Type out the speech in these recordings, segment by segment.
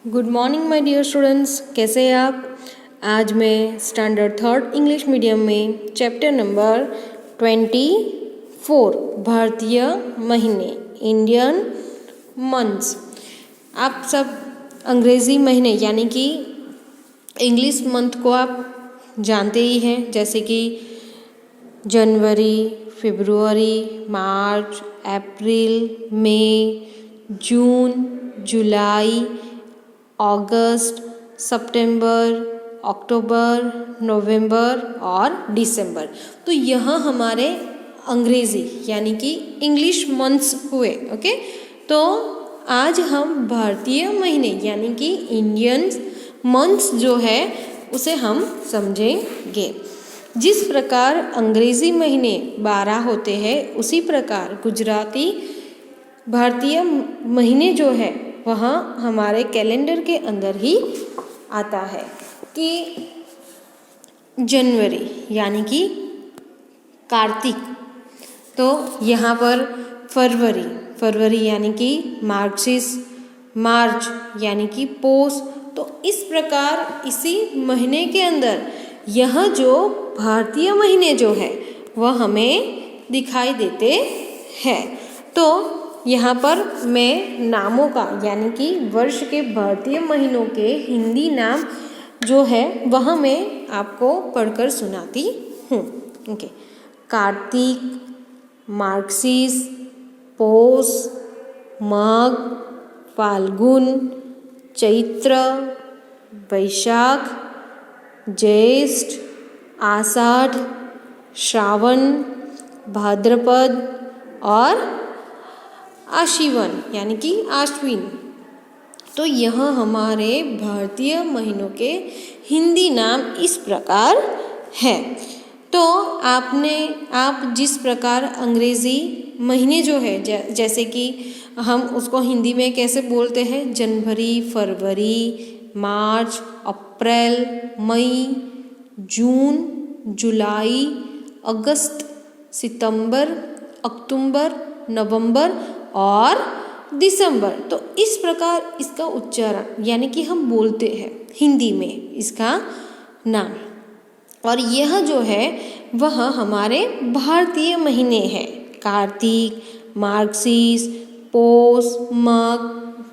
Good morning my dear students, कैसे हैं आप। आज मैं स्टैंडर्ड थर्ड इंग्लिश मीडियम में चैप्टर नंबर 24 भारतीय महीने इंडियन मंथ्स। आप सब अंग्रेज़ी महीने यानी कि इंग्लिश मंथ को आप जानते ही हैं, जैसे कि जनवरी, फरवरी, मार्च, अप्रैल, मई, जून, जुलाई, अगस्त, सितंबर, अक्टूबर, नवंबर और दिसंबर। तो यह हमारे अंग्रेज़ी यानी कि इंग्लिश मंथ्स हुए। ओके, तो आज हम भारतीय महीने यानी कि इंडियन मंथ्स जो है उसे हम समझेंगे। जिस प्रकार अंग्रेज़ी महीने 12 होते हैं, उसी प्रकार गुजराती भारतीय महीने जो है वह हमारे कैलेंडर के अंदर ही आता है कि जनवरी यानी कि कार्तिक, तो यहाँ पर फरवरी यानी कि मार्च यानी कि पौष। तो इस प्रकार इसी महीने के अंदर यह जो भारतीय महीने जो है वह हमें दिखाई देते हैं। तो यहाँ पर मैं नामों का यानी कि वर्ष के भारतीय महीनों के हिंदी नाम जो है वह मैं आपको पढ़कर सुनाती हूँ। ओके, कार्तिक, मार्गशीर्ष, पौष, माघ, फाल्गुन, चैत्र, वैशाख, ज्येष्ठ, आषाढ़, श्रावण, भाद्रपद और आश्विन यानी कि आश्विन। तो यह हमारे भारतीय महीनों के हिंदी नाम इस प्रकार है। तो आप जिस प्रकार अंग्रेज़ी महीने जो है जैसे कि हम उसको हिंदी में कैसे बोलते हैं, जनवरी, फरवरी, मार्च, अप्रैल, मई, जून, जुलाई, अगस्त, सितंबर, अक्टूबर, नवंबर और दिसंबर। तो इस प्रकार इसका उच्चारण यानी कि हम बोलते हैं हिंदी में इसका नाम। और यह जो है वह हमारे भारतीय महीने हैं, कार्तिक, मार्गशीर्ष, पौष, माघ,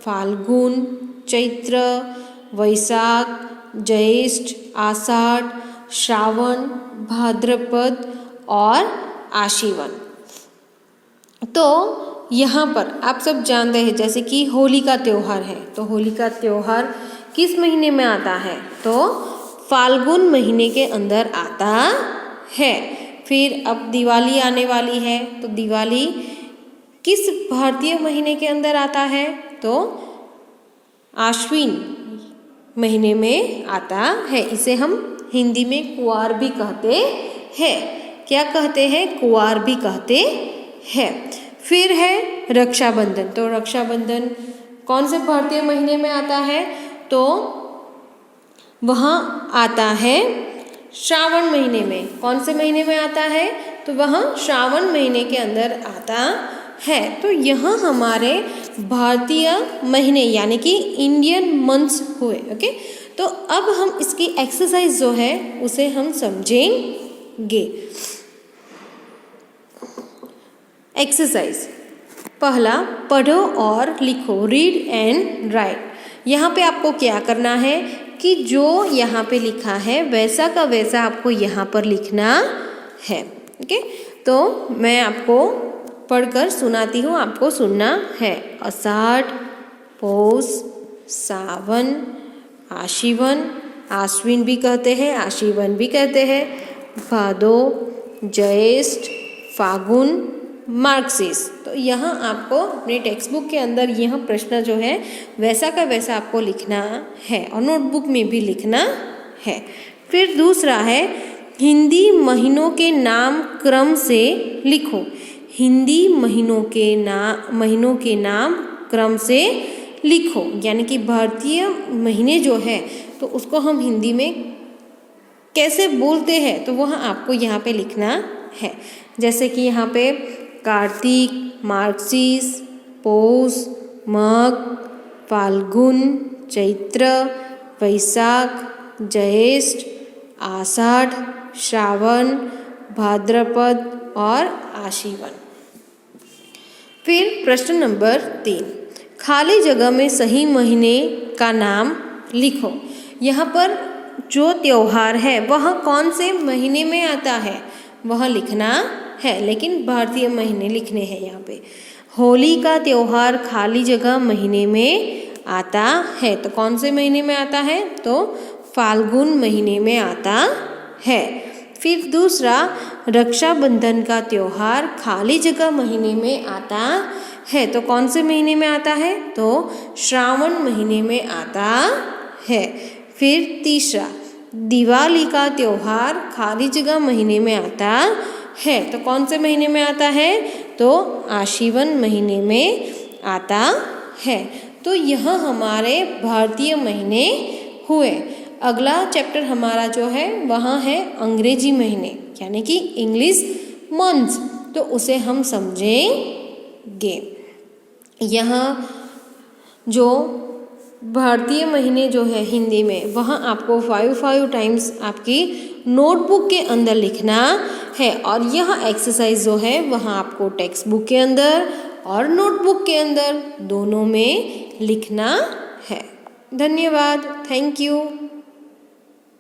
फाल्गुन, चैत्र, वैशाख, ज्येष्ठ, आषाढ़, श्रावण, भाद्रपद और आश्विन। तो यहाँ पर आप सब जानते हैं जैसे कि होली का त्यौहार है, तो होली का त्यौहार किस महीने में आता है, तो फाल्गुन महीने के अंदर आता है। फिर अब दिवाली आने वाली है, तो दिवाली किस भारतीय महीने के अंदर आता है, तो आश्विन महीने में आता है। इसे हम हिंदी में कुआर भी कहते हैं। क्या कहते हैं, कुआर भी कहते हैं। फिर है रक्षाबंधन, तो रक्षाबंधन कौन से भारतीय महीने में आता है, तो वह आता है श्रावण महीने में। कौन से महीने में आता है, तो वह श्रावण महीने के अंदर आता है। तो यह हमारे भारतीय महीने यानी कि इंडियन मंथ्स हुए। ओके, तो अब हम इसकी एक्सरसाइज जो है उसे हम समझेंगे। एक्सरसाइज पहला, पढ़ो और लिखो, रीड एंड राइट। यहाँ पे आपको क्या करना है कि जो यहाँ पे लिखा है वैसा का वैसा आपको यहाँ पर लिखना है। ओके, तो मैं आपको पढ़कर सुनाती हूँ, आपको सुनना है। आषाढ़, पौष, सावन, आश्विन भी कहते हैं, आश्विन भी कहते हैं, भादो, ज्येष्ठ, फागुन, मार्गशीर्ष। तो यहाँ आपको अपने टेक्स्ट बुक के अंदर यह प्रश्न जो है वैसा का वैसा आपको लिखना है और नोटबुक में भी लिखना है। फिर दूसरा है, हिंदी महीनों के नाम क्रम से लिखो। हिंदी महीनों के नाम क्रम से लिखो, यानी कि भारतीय महीने जो है तो उसको हम हिंदी में कैसे बोलते हैं तो वह आपको यहाँ पे लिखना है। जैसे कि यहाँ पे कार्तिक, मार्गशीर्ष, पौष, माघ, फाल्गुन, चैत्र, वैशाख, ज्येष्ठ, आषाढ़, श्रावण, भाद्रपद और आश्विन। फिर प्रश्न नंबर 3, खाली जगह में सही महीने का नाम लिखो। यहाँ पर जो त्योहार है वह कौन से महीने में आता है वह लिखना है, लेकिन भारतीय महीने लिखने हैं यहाँ पे। होली का त्योहार खाली जगह महीने में आता है, तो कौन से महीने में आता है, तो फाल्गुन महीने में आता है। फिर दूसरा, रक्षाबंधन का त्योहार खाली जगह महीने में आता है, तो कौन से महीने में आता है, तो श्रावण महीने में आता है। फिर तीसरा, दिवाली का त्योहार खाली जगह महीने में आता है, तो कौन से महीने में आता है, तो आश्विन महीने में आता है। तो यह हमारे भारतीय महीने हुए। अगला चैप्टर हमारा जो है वहाँ है अंग्रेजी महीने, यानी कि इंग्लिश मंथ्स, तो उसे हम समझेंगे। यहाँ जो भारतीय महीने जो है हिंदी में, वहाँ आपको 5 टाइम्स आपकी नोटबुक के अंदर लिखना है, और यह एक्सरसाइज जो है वहाँ आपको टेक्स्ट बुक के अंदर और नोटबुक के अंदर दोनों में लिखना है। धन्यवाद, थैंक यू।